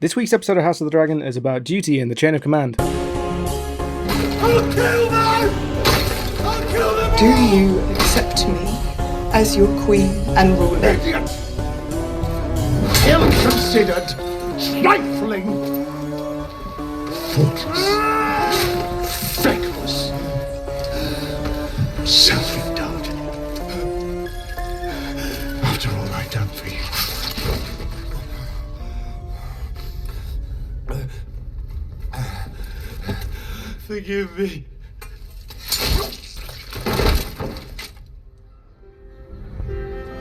This week's episode of House of the Dragon is about duty and the chain of command. I'll kill them! I'll kill them! Do you accept me as your queen and ruler? Idiot! Ill-considered, trifling, thoughtless, feckless, self-indulgent. After all I've done for you. Forgive me.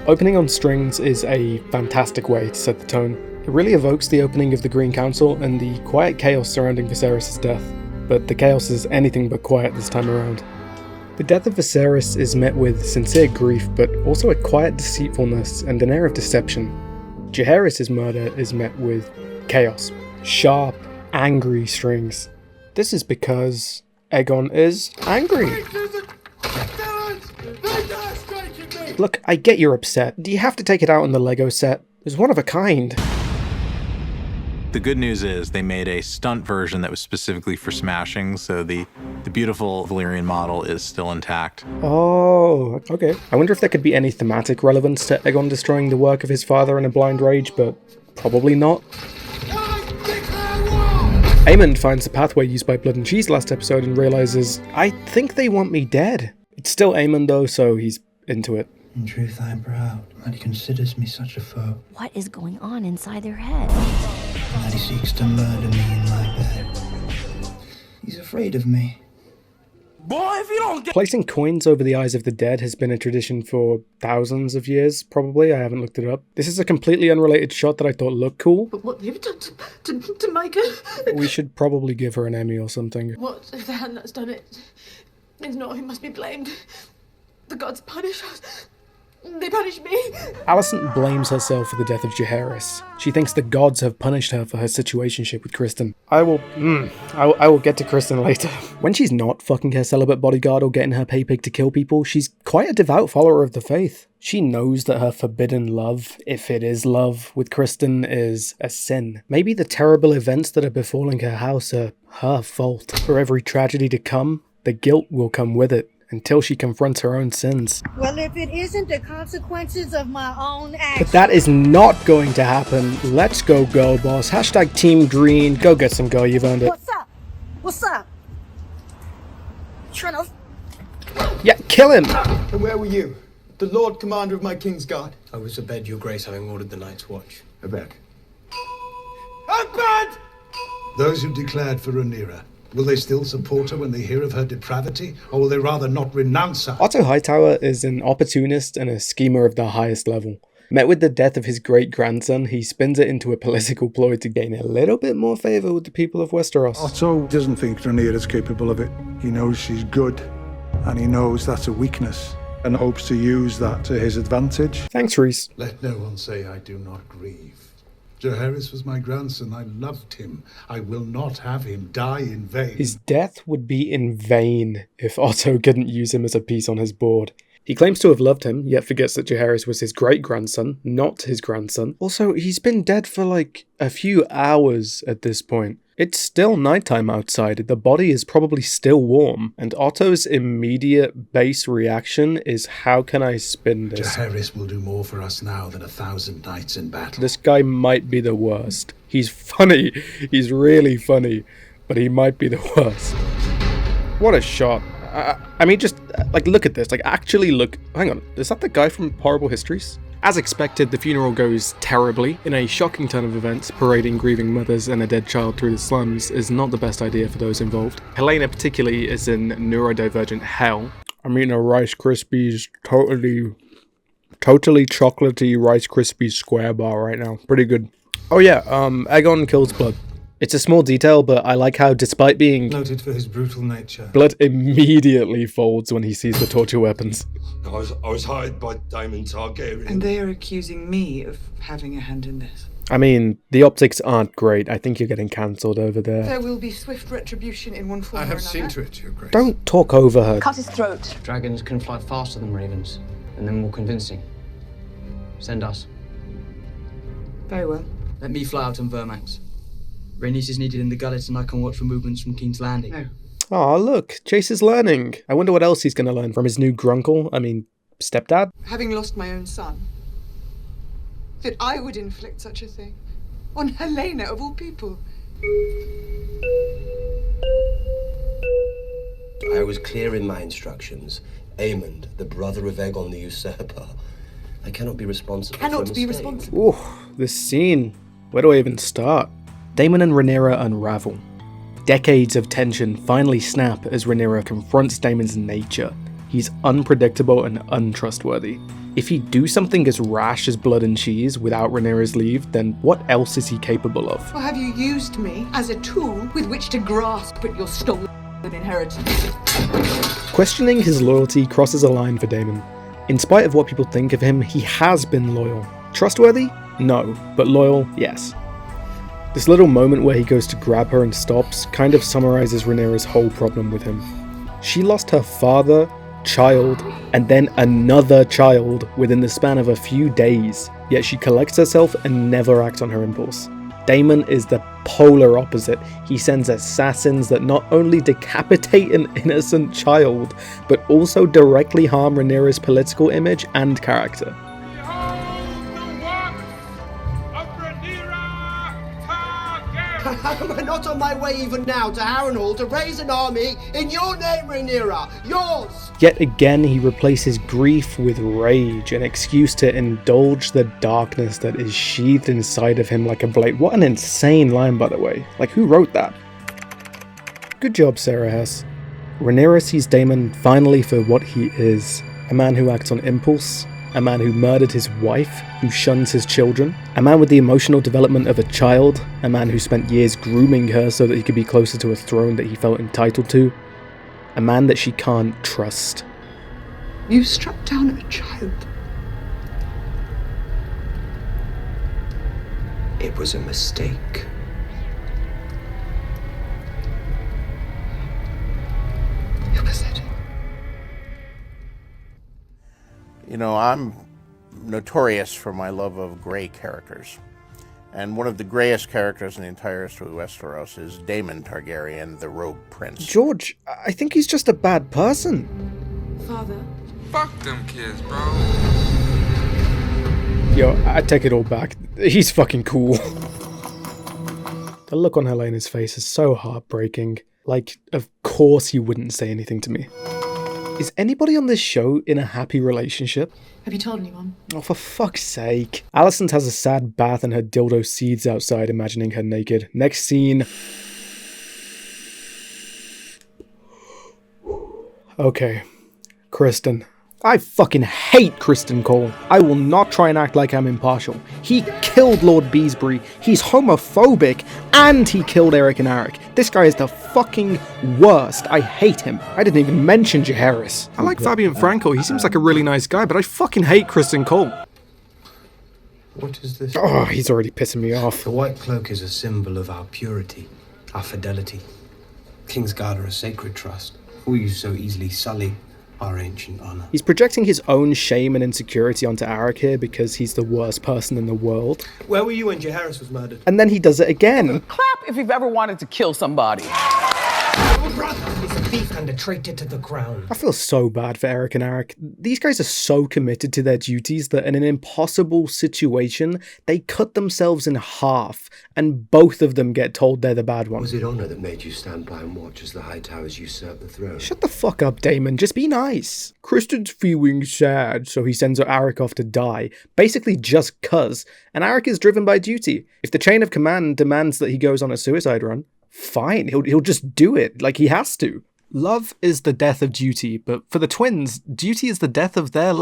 Opening on strings is a fantastic way to set the tone. It really evokes the opening of the Green Council and the quiet chaos surrounding Viserys' death, but the chaos is anything but quiet this time around. The death of Viserys is met with sincere grief, but also a quiet deceitfulness and an air of deception. Jaehaerys' murder is met with chaos, sharp, angry strings. This is because Aegon is angry. Look, I get you're upset. Do you have to take it out on the Lego set? It was one of a kind. The good news is they made a stunt version that was specifically for smashing, so the beautiful Valyrian model is still intact. Oh, okay. I wonder if there could be any thematic relevance to Aegon destroying the work of his father in a blind rage, but probably not. Aemond finds the pathway used by Blood and Cheese last episode and realizes, I think they want me dead. It's still Aemond though, so he's into it. In truth, I am proud that he considers me such a foe. What is going on inside their head? And that he seeks to murder me in my bed. He's afraid of me. Boy, if you don't get... Placing coins over the eyes of the dead has been a tradition for thousands of years, probably. I haven't looked it up. This is a completely unrelated shot that I thought looked cool. But what have you done to make her? We should probably give her an Emmy or something. What if the hand that's done it is not who must be blamed? The gods punish us. They punish me. Alicent blames herself for the death of Jaehaerys. She thinks the gods have punished her for her situationship with Criston. I will get to Criston later. When she's not fucking her celibate bodyguard or getting her pay pig to kill people, she's quite a devout follower of the faith. She knows that her forbidden love, if it is love, with Criston is a sin. Maybe the terrible events that are befalling her house are her fault. For every tragedy to come, the guilt will come with it, until she confronts her own sins. Well, if it isn't the consequences of my own actions... But that is not going to happen. Let's go girl boss. Hashtag Team Green. Go get some girl, you've earned it. What's up? What's up? Trying to... Yeah, kill him! And where were you? The Lord Commander of my King's Guard. I was abed, your grace, having ordered the night's watch. Abed. Abed! Those who declared for Rhaenyra, will they still support her when they hear of her depravity, or will they rather not renounce her? Otto Hightower is an opportunist and a schemer of the highest level. Met with the death of his great-grandson, he spins it into a political ploy to gain a little bit more favour with the people of Westeros. Otto doesn't think Rhaenyra is capable of it. He knows she's good, and he knows that's a weakness, and hopes to use that to his advantage. Thanks, Rhys. Let no one say I do not grieve. Jaehaerys was my grandson. I loved him. I will not have him die in vain. His death would be in vain if Otto couldn't use him as a piece on his board. He claims to have loved him, yet forgets that Jaehaerys was his great-grandson, not his grandson. Also, he's been dead for like a few hours at this point. It's still nighttime outside, the body is probably still warm, and Otto's immediate base reaction is, how can I spin this? Jaehaerys will do more for us now than 1,000 nights in battle. This guy might be the worst. He's funny, he's really funny, but he might be the worst. What a shot. I mean, just, like, look at this, like, actually look, hang on, is that the guy from Horrible Histories? As expected, the funeral goes terribly. In a shocking turn of events, parading grieving mothers and a dead child through the slums is not the best idea for those involved. Helena particularly is in neurodivergent hell. I'm eating a Rice Krispies, totally chocolatey Rice Krispies square bar right now. Pretty good. Oh yeah, Aegon kills Blood. It's a small detail, but I like how, despite being noted for his brutal nature, Blood immediately folds when he sees the torture weapons. I was hired by Daemon Targaryen. And they are accusing me of having a hand in this. I mean, the optics aren't great. I think you're getting cancelled over there. There will be swift retribution in one form or another. I have seen to it, Your Grace. Don't talk over her. Cut his throat. Dragons can fly faster than ravens, and they're more convincing. Send us. Very well. Let me fly out on Vermax. Rhaenys is needed in the gullet and I can watch for movements from King's Landing. No. Aw, look, Chase is learning. I wonder what else he's gonna learn from his new grunkle, stepdad? Having lost my own son, that I would inflict such a thing on Helena of all people. I was clear in my instructions. Aemond, the brother of Aegon the Usurper. I cannot be responsible for a Cannot be mistake. responsible. Ooh, this scene. Where do I even start? Daemon and Rhaenyra unravel. Decades of tension finally snap as Rhaenyra confronts Daemon's nature. He's unpredictable and untrustworthy. If he'd do something as rash as blood and cheese without Rhaenyra's leave, then what else is he capable of? Or have you used me as a tool with which to grasp at your stolen inheritance? Questioning his loyalty crosses a line for Daemon. In spite of what people think of him, he has been loyal. Trustworthy? No. But loyal? Yes. This little moment where he goes to grab her and stops kind of summarizes Rhaenyra's whole problem with him. She lost her father, child, and then another child within the span of a few days, yet she collects herself and never acts on her impulse. Daemon is the polar opposite. He sends assassins that not only decapitate an innocent child, but also directly harm Rhaenyra's political image and character. Am I not on my way even now to Harrenhal to raise an army in your name, Rhaenyra? Yours! Yet again, he replaces grief with rage, an excuse to indulge the darkness that is sheathed inside of him like a blade. What an insane line, by the way. Like, who wrote that? Good job, Sarah Hess. Rhaenyra sees Daemon finally for what he is. A man who acts on impulse, a man who murdered his wife, who shuns his children, a man with the emotional development of a child, a man who spent years grooming her so that he could be closer to a throne that he felt entitled to, a man that she can't trust. You struck down a child. It was a mistake. You're pathetic. You know, I'm notorious for my love of gray characters. And one of the grayest characters in the entire history of Westeros is Daemon Targaryen, the Rogue Prince. George, I think he's just a bad person. Father? Fuck them kids, bro. Yo, I take it all back. He's fucking cool. The look on Helena's face is so heartbreaking. Like, of course he wouldn't say anything to me. Is anybody on this show in a happy relationship? Have you told anyone? Oh, for fuck's sake. Alicent has a sad bath and her dildo seethes outside, imagining her naked. Next scene. Okay. Kristen. I fucking hate Kristen Cole. I will not try and act like I'm impartial. He killed Lord Beesbury, he's homophobic, and he killed Eric and Eric. This guy is the fucking worst. I hate him. I didn't even mention Jaehaerys. I like Fabian Frankel, he seems like a really nice guy, but I fucking hate Kristen Cole. What is this? Oh, he's already pissing me off. The white cloak is a symbol of our purity, our fidelity. Kingsguard are a sacred trust. Will you so easily sully our ancient honor? He's projecting his own shame and insecurity onto Arik here because he's the worst person in the world. Where were you when Jaehaerys was murdered? And then he does it again. Clap if you've ever wanted to kill somebody. Your brother is a thief and a traitor to the crown. I feel so bad for Eric and Arik. These guys are so committed to their duties that in an impossible situation, they cut themselves in half, and both of them get told they're the bad one. Was it honor that made you stand by and watch as the High Towers usurp the throne? Shut the fuck up, Daemon. Just be nice. Kristen's feeling sad, so he sends Arik off to die. Basically just cuz. And Arik is driven by duty. If the chain of command demands that he goes on a suicide run, fine. He'll just do it. Like he has to. Love is the death of duty, but for the twins, duty is the death of their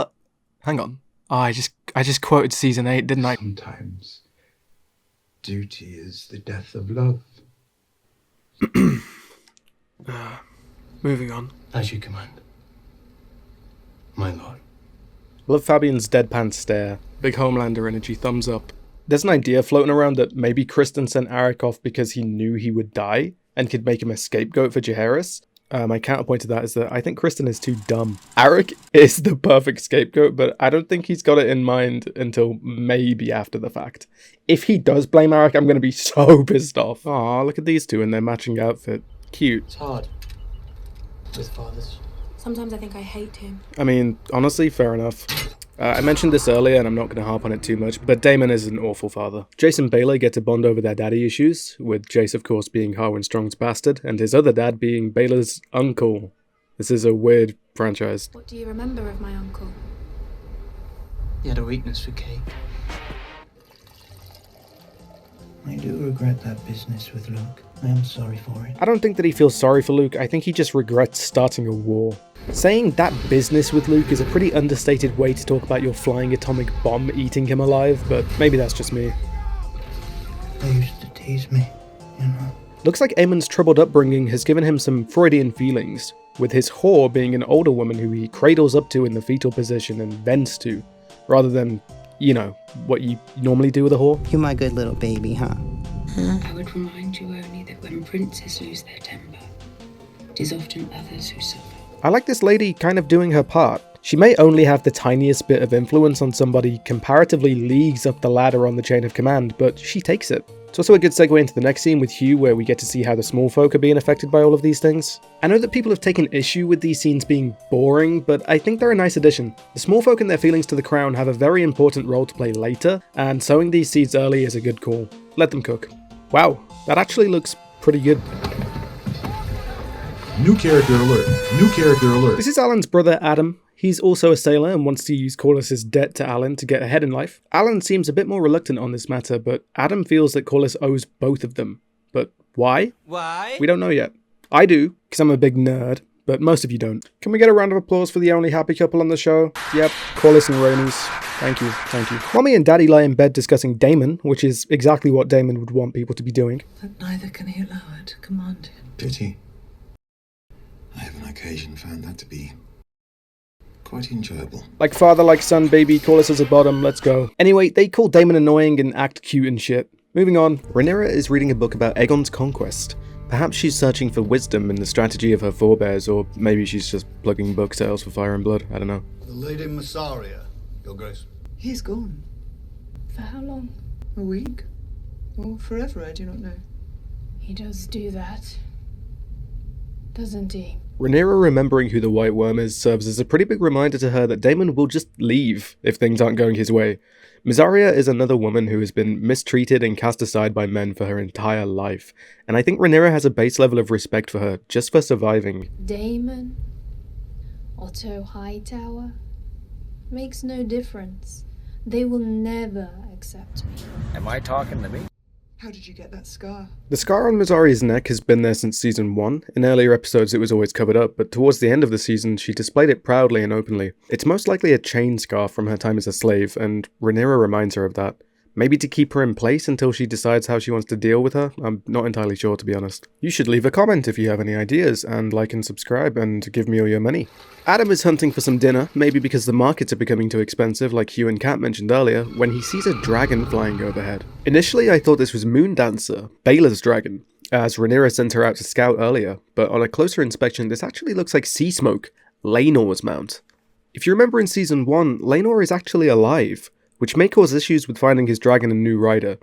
Hang on. Oh, I just quoted season 8, didn't I? Sometimes duty is the death of love. Moving on. As you command, my lord. Love Fabian's deadpan stare. Big Homelander energy, thumbs up. There's an idea floating around that maybe Kristen sent Arik off because he knew he would die and could make him a scapegoat for Jaehaerys. My counterpoint to that is that I think Kristen is too dumb. Arik is the perfect scapegoat, but I don't think he's got it in mind until maybe after the fact. If he does blame Arik, I'm going to be so pissed off. Aw, look at these two in their matching outfit. Cute. It's hard. With fathers. Sometimes I think I hate him. I mean, honestly, fair enough. I mentioned this earlier, and I'm not going to harp on it too much, but Daemon is an awful father. Jace and Baelor get to bond over their daddy issues, with Jace, of course, being Harwin Strong's bastard, and his other dad being Baelor's uncle. This is a weird franchise. What do you remember of my uncle? He had a weakness for cake. I do regret that business with Luke. I am sorry for it. I don't think that he feels sorry for Luke, I think he just regrets starting a war. Saying that business with Luke is a pretty understated way to talk about your flying atomic bomb eating him alive, but maybe that's just me. They used to tease me, you know. Looks like Aemon's troubled upbringing has given him some Freudian feelings, with his whore being an older woman who he cradles up to in the fetal position and vents to, rather than, you know, what you normally do with a whore. You're my good little baby, huh? I would remind you only that when princes lose their temper, it is often others who suffer. I like this lady kind of doing her part. She may only have the tiniest bit of influence on somebody comparatively leagues up the ladder on the chain of command, but she takes it. It's also a good segue into the next scene with Hugh, where we get to see how the Smallfolk are being affected by all of these things. I know that people have taken issue with these scenes being boring, but I think they're a nice addition. The Smallfolk and their feelings to the crown have a very important role to play later, and sowing these seeds early is a good call. Let them cook. Wow, that actually looks pretty good. New character alert. New character alert. This is Alan's brother, Adam. He's also a sailor and wants to use Corlys's debt to Alan to get ahead in life. Alan seems a bit more reluctant on this matter, but Adam feels that Corlys owes both of them. But why? Why? We don't know yet. I do, because I'm a big nerd, but most of you don't. Can we get a round of applause for the only happy couple on the show? Yep, Corlys and Rhaenys. Thank you, thank you. Mommy and Daddy lie in bed discussing Daemon, which is exactly what Daemon would want people to be doing. But neither can he allow it. Command him. Pity. I have on occasion found that to be quite enjoyable. Like father, like son, baby, Corlys as a bottom, let's go. Anyway, they call Daemon annoying and act cute and shit. Moving on, Rhaenyra is reading a book about Aegon's conquest. Perhaps she's searching for wisdom in the strategy of her forebears, or maybe she's just plugging book sales for Fire and Blood, I don't know. The Lady Massaria, Your Grace. He's gone. For how long? A week? Or forever, I do not know. He does do that, doesn't he? Rhaenyra remembering who the White Worm is serves as a pretty big reminder to her that Daemon will just leave if things aren't going his way. Massaria is another woman who has been mistreated and cast aside by men for her entire life, and I think Rhaenyra has a base level of respect for her just for surviving. Daemon, Otto Hightower, makes no difference. They will never accept me. Am I talking to me? How did you get that scar? The scar on Massaria's neck has been there since season 1. In earlier episodes it was always covered up, but towards the end of the season she displayed it proudly and openly. It's most likely a chain scar from her time as a slave, and Rhaenyra reminds her of that. Maybe to keep her in place until she decides how she wants to deal with her? I'm not entirely sure, to be honest. You should leave a comment if you have any ideas, and like and subscribe, and give me all your money. Adam is hunting for some dinner, maybe because the markets are becoming too expensive, like Hugh and Kat mentioned earlier, when he sees a dragon flying overhead. Initially I thought this was Moondancer, Baelor's dragon, as Rhaenyra sent her out to scout earlier, but on a closer inspection this actually looks like Sea Smoke, Laenor's mount. If you remember in season 1, Laenor is actually alive, which may cause issues with finding his dragon a new rider.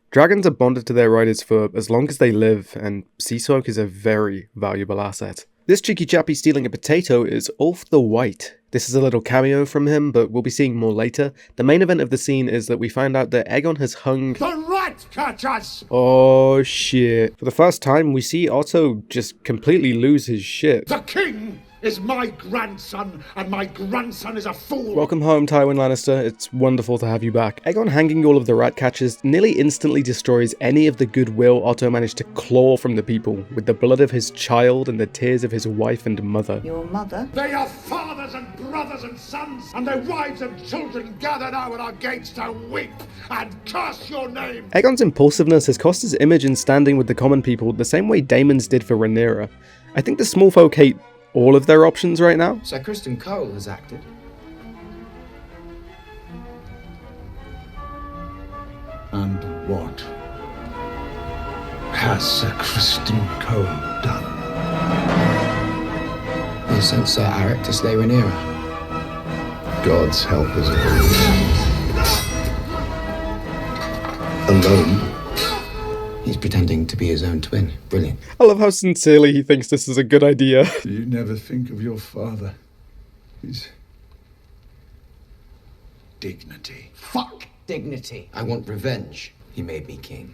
Dragons are bonded to their riders for as long as they live, and Sea Smoke is a very valuable asset. This cheeky chappie stealing a potato is Ulf the White. This is a little cameo from him, but we'll be seeing more later. The main event of the scene is that we find out that Aegon has hung... The rat catchers! Oh shit. For the first time, we see Otto just completely lose his shit. The king is my grandson, and my grandson is a fool! Welcome home, Tywin Lannister. It's wonderful to have you back. Aegon hanging all of the rat catchers nearly instantly destroys any of the goodwill Otto managed to claw from the people, with the blood of his child and the tears of his wife and mother. Your mother? They are fathers and brothers and sons, and their wives and children gather now at our gates to weep and curse your name! Aegon's impulsiveness has cost his image and standing with the common people the same way Daemon's did for Rhaenyra. I think the Smallfolk hate all of their options right now. Sir Kristen Cole has acted. And what has Sir Kristen Cole done? Aegon sent Sir Eric to slay Rhaenyra. God's help is alone. He's pretending to be his own twin. Brilliant. I love how sincerely he thinks this is a good idea. You never think of your father. His dignity. Fuck dignity. I want revenge. He made me king.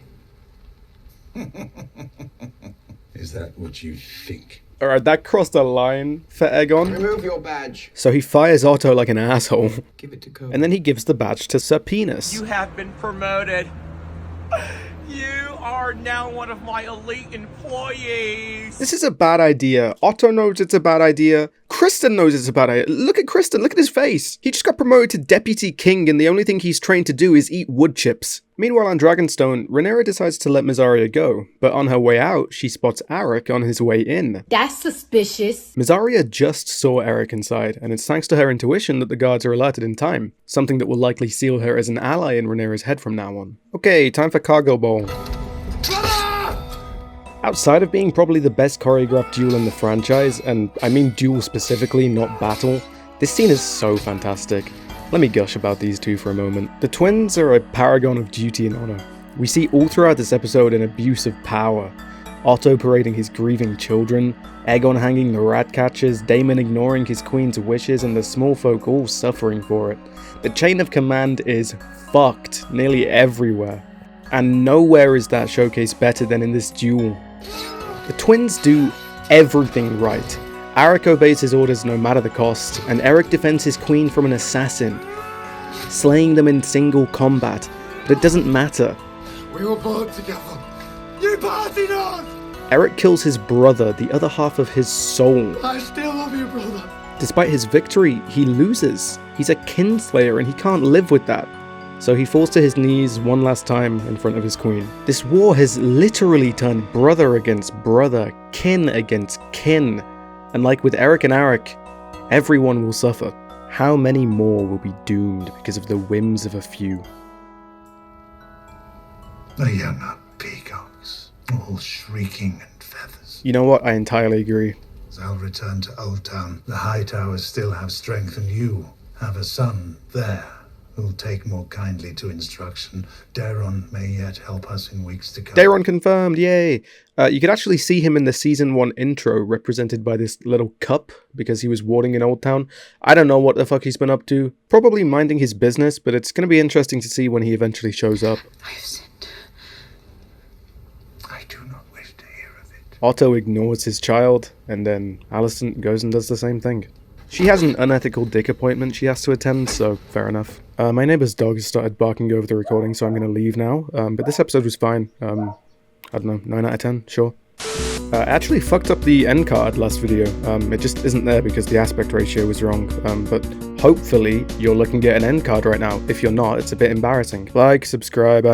Is that what you think? Alright, that crossed a line for Aegon. Remove your badge. So he fires Otto like an asshole. Give it to Cole. And then he gives the badge to Sir Penis. You have been promoted. You are now one of my elite employees. This is a bad idea. Otto knows it's a bad idea. Kristen knows it's a bad idea. Look at Kristen, look at his face. He just got promoted to Deputy King and the only thing he's trained to do is eat wood chips. Meanwhile on Dragonstone, Rhaenyra decides to let Mysaria go, but on her way out, she spots Eric on his way in. That's suspicious. Mysaria just saw Eric inside, and it's thanks to her intuition that the guards are alerted in time, something that will likely seal her as an ally in Rhaenyra's head from now on. Okay, time for Cargo Bowl. Outside of being probably the best choreographed duel in the franchise, and I mean duel specifically, not battle, this scene is so fantastic. Let me gush about these two for a moment. The twins are a paragon of duty and honor. We see all throughout this episode an abuse of power. Otto parading his grieving children, Aegon hanging the rat catchers, Daemon ignoring his queen's wishes, and the Smallfolk all suffering for it. The chain of command is fucked nearly everywhere. And nowhere is that showcased better than in this duel. The twins do everything right. Eric obeys his orders no matter the cost, and Eric defends his queen from an assassin, slaying them in single combat, but it doesn't matter. We were born together. You partied us! Eric kills his brother, the other half of his soul. I still love you, brother. Despite his victory, he loses. He's a kinslayer and he can't live with that. So he falls to his knees one last time in front of his queen. This war has literally turned brother against brother, kin against kin. And like with Eric and Eric, everyone will suffer. How many more will be doomed because of the whims of a few? They are not peacocks, all shrieking and feathers. You know what? I entirely agree. I'll return to Old Town. The High Towers still have strength, and you have a son there who'll take more kindly to instruction. Daeron may yet help us in weeks to come. Daeron confirmed, yay! You could actually see him in the season 1 intro represented by this little cup because he was warding in Old Town. I don't know what the fuck he's been up to. Probably minding his business, but it's going to be interesting to see when he eventually shows up. I have sinned. I do not wish to hear of it. Otto ignores his child, and then Alicent goes and does the same thing. She has an unethical dick appointment she has to attend, so fair enough. My neighbor's dog has started barking over the recording, so I'm going to leave now. But this episode was fine. I don't know, 9 out of 10, sure. I actually fucked up the end card last video. It just isn't there because the aspect ratio was wrong. But hopefully you're looking at an end card right now. If you're not, it's a bit embarrassing. Like, subscribe,